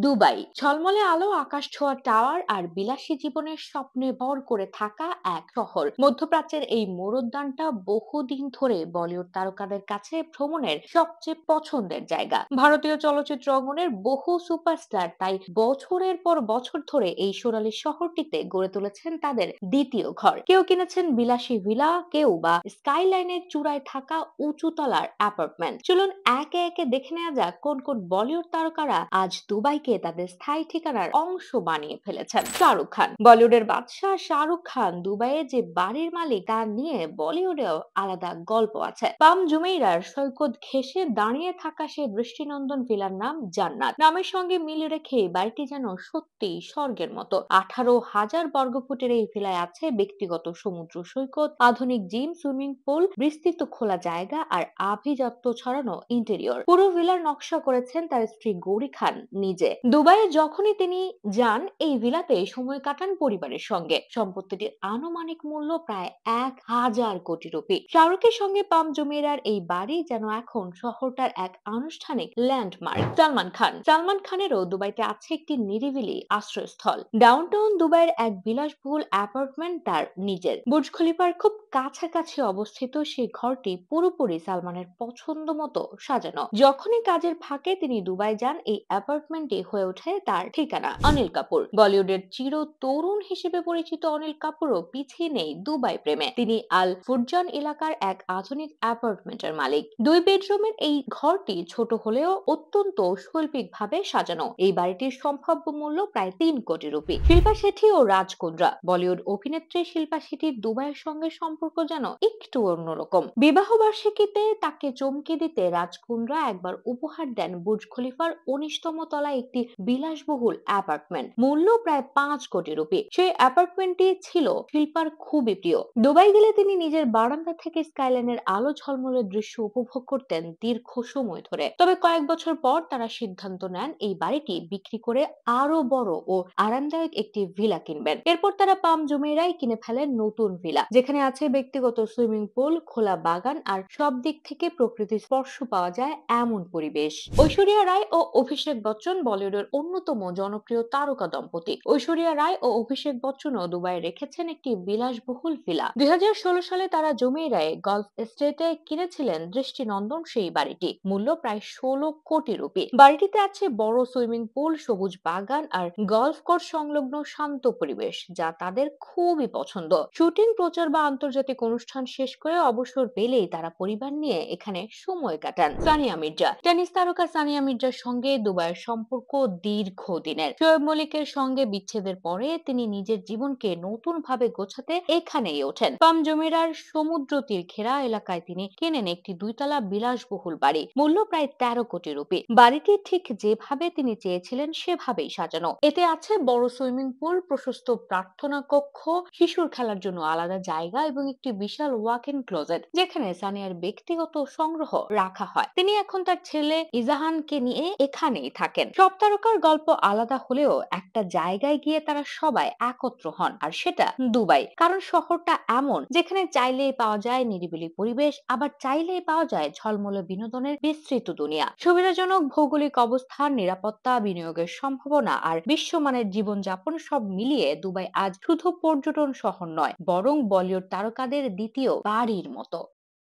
Dubai ঝলমলে আলো, আকাশ ছোঁয়া টাওয়ার আর বিলাসী জীবনের স্বপ্নে ভর করে থাকা এক শহর। মধ্যপ্রাচ্যের এই মোড়দ্যানটা বহুদিন ধরে বলিউড তারকাদের কাছে ভ্রমণের সবচেয়ে পছন্দের জায়গা। ভারতীয় চলচ্চিত্র অঙ্গনের বহু সুপারস্টার তাই বছরের পর বছর ধরে এই সোনালী শহরটিতে গড়ে তুলেছেন তাদের দ্বিতীয় ঘর। কেউ কিনেছেন বিলাসী ভিলা, কেউ বা স্কাইলাইনের চূড়ায় থাকা উঁচু তলার অ্যাপার্টমেন্ট। চলুন একে একে দেখে নেওয়া যাক কোন কোন বলিউড তারকারা আজ দুবাইকে তাদের স্থায়ী ঠিকানার অংশ বানিয়ে ফেলেছেন। শাহরুখ খান। বলিউডের বাদশাহ শাহরুখ খান দুবাইয়ে যে বাড়ির মালিক তা নিয়ে বলিউডেও আলাদা গল্প আছে। পাম জুমেইরার সৈকত ঘেঁষে দাঁড়িয়ে থাকা সেই দৃষ্টিনন্দন ভিলার নাম জান্নাত। নামের সঙ্গে মিল রেখে বাড়িটি যেন সত্যি স্বর্গের মতো। 18,000 বর্গফুটের এই ভিলায় আছে ব্যক্তিগত সমুদ্র সৈকত, আধুনিক জিম, সুইমিং পুল, বিস্তৃত খোলা জায়গা আর আভিজাত্য ছড়ানো ইন্টেরিয়র। পুরো ভিলার নকশা করেছেন তার স্ত্রী গৌরী খান নিজে। দুবাইয়ে যখনই তিনি যান, এই ভিলাতে সময় কাটান পরিবারের সঙ্গে। সম্পত্তিটির আনুমানিক মূল্য প্রায় 1,000 কোটি রুপি। শাহরুখের সঙ্গে পাম জুমেরার এই বাড়ি যেন এখন শহরটার এক আনুষ্ঠানিক ল্যান্ডমার্ক। সালমান খানেরও দুবাইতে আছে একটি নিরিবিলি আশ্রয়স্থল। ডাউনটাউন দুবাইয়ের এক বিলাসবহুল অ্যাপার্টমেন্ট তার নিজের। বুর্জ খলিফার খুব কাছাকাছি অবস্থিত সেই ঘরটি পুরোপুরি সালমানের পছন্দ মতো সাজানো। যখনই কাজের ফাঁকে তিনি দুবাই যান, এই অ্যাপার্টমেন্টে হয়ে ওঠে তার ঠিকানা। অনিল কাপুর। বলিউডের চির তরুণ হিসেবে পরিচিত অনিল কাপুরও পিছিয়ে নেই দুবাই প্রেমে। তিনি আল ফুরজান এলাকার এক আধুনিক অ্যাপার্টমেন্টের মালিক। 2 বেডরুমের এই ঘরটি ছোট হলেও অত্যন্ত শৈল্পিকভাবে সাজানো। এই বাড়িটির সম্ভাব্য মূল্য প্রায় 3 কোটি রুপি। শিল্পা শেঠি ও রাজ কুন্দ্রা। বলিউড অভিনেত্রী শিল্পা শেঠির দুবাইয়ের সঙ্গে সম্পর্ক যেন একটু অন্যরকম। বিবাহ বার্ষিকীতে তাকে চমকে দিতে রাজ কুন্দ্রা একবার উপহার দেন বুর্জ খলিফার 19তম তলায় একটি বিলাসবহুল অ্যাপার্টমেন্ট। মূল্য প্রায় 5 কোটি রুপি। সেই অ্যাপার্টমেন্টটি ছিল শিল্পার খুবই প্রিয়। দুবাই গেলে তিনি নিজের বারান্দা থেকে স্কাইলাইনের আলো ঝলমলে দৃশ্য উপভোগ করতেন দীর্ঘ সময় ধরে। তবে কয়েক বছর পর তারা সিদ্ধান্ত নেন এই বাড়িটি বিক্রি করে আরো বড় ও আরামদায়ক একটি ভিলা কিনবেন। এরপর তারা পাম জুমেইরায় কিনে ফেলেন নতুন ভিলা, যেখানে আছে ব্যক্তিগত সুইমিং পুল, খোলা বাগান আর সব দিক থেকে প্রকৃতির স্পর্শ পাওয়া যায় এমন পরিবেশ। ঐশ্বরিয়া রায় ও অভিষেক বচ্চন বলিউডের অন্যতম জনপ্রিয় তারকা দম্পতি। ঐশ্বরিয়া রায় ও অভিষেক বচ্চনও দুবাইয়ে রেখেছেন একটি বিলাসবহুল ভিলা। 2016 সালে তারা জুমেইরায় গলফ এস্টেটে কিনেছিলেন দৃষ্টিনন্দন সেই বাড়িটি। মূল্য প্রায় 16 কোটি রুপি। বাড়িটিতে আছে বড় সুইমিং পুল, সবুজ বাগান আর গলফ কোর্স সংলগ্ন শান্ত পরিবেশ, যা তাদের খুবই পছন্দ। শুটিং, প্রচার বা আন্তর্জাতিক অনুষ্ঠান শেষ করে অবসর পেলেই তারা পরিবার নিয়ে এখানে সময় কাটান। সানিয়া মির্জা। টেনিস তারকা সানিয়া মির্জার সঙ্গে দুবাইয়ের সম্পর্ক দীর্ঘদিনের। শোয়েব মলিকের সঙ্গে বিচ্ছেদের পরে তিনি নিজের জীবনকে নতুন ভাবে গোছাতে এখানেই ওঠেন। পাম জুমেরার সমুদ্র তীর ঘেরা এলাকায় তিনি কেনেন একটি 2 তলা বিলাসবহুল বাড়ি। মূল্য প্রায় 13 কোটি রুপি। বাড়িটি ঠিক যেভাবে তিনি চেয়েছিলেন সেভাবেই সাজানো। এতে আছে বড় সুইমিং পুল, প্রশস্ত প্রার্থনা কক্ষ, শিশুর খেলার জন্য আলাদা জায়গা এবং একটি বিশাল ওয়াক ইন ক্লোজেট, যেখানে সানিয়ার ব্যক্তিগত সংগ্রহ রাখা হয়। তিনি এখন তার ছেলে ইজাহানকে নিয়ে এখানেই থাকেন। সব তারকার গল্প আলাদা হলেও একটা জায়গায় গিয়ে তারা সবাই একত্র হন, আর সেটা দুবাই। কারণ শহরটা এমন যেখানে চাইলেই পাওয়া যায় নিরিবিলি পরিবেশ, আবার চাইলেই পাওয়া যায় ঝলমলে বিনোদনের বিস্তৃত দুনিয়া। সুবিধাজনক ভৌগোলিক অবস্থান, নিরাপত্তা, বিনিয়োগের সম্ভাবনা আর বিশ্বমানের জীবনযাপন সব মিলিয়ে দুবাই আজ শুধু পর্যটন শহর নয়, বরং বলিউড তারকাদের দ্বিতীয় বাড়ির মতো।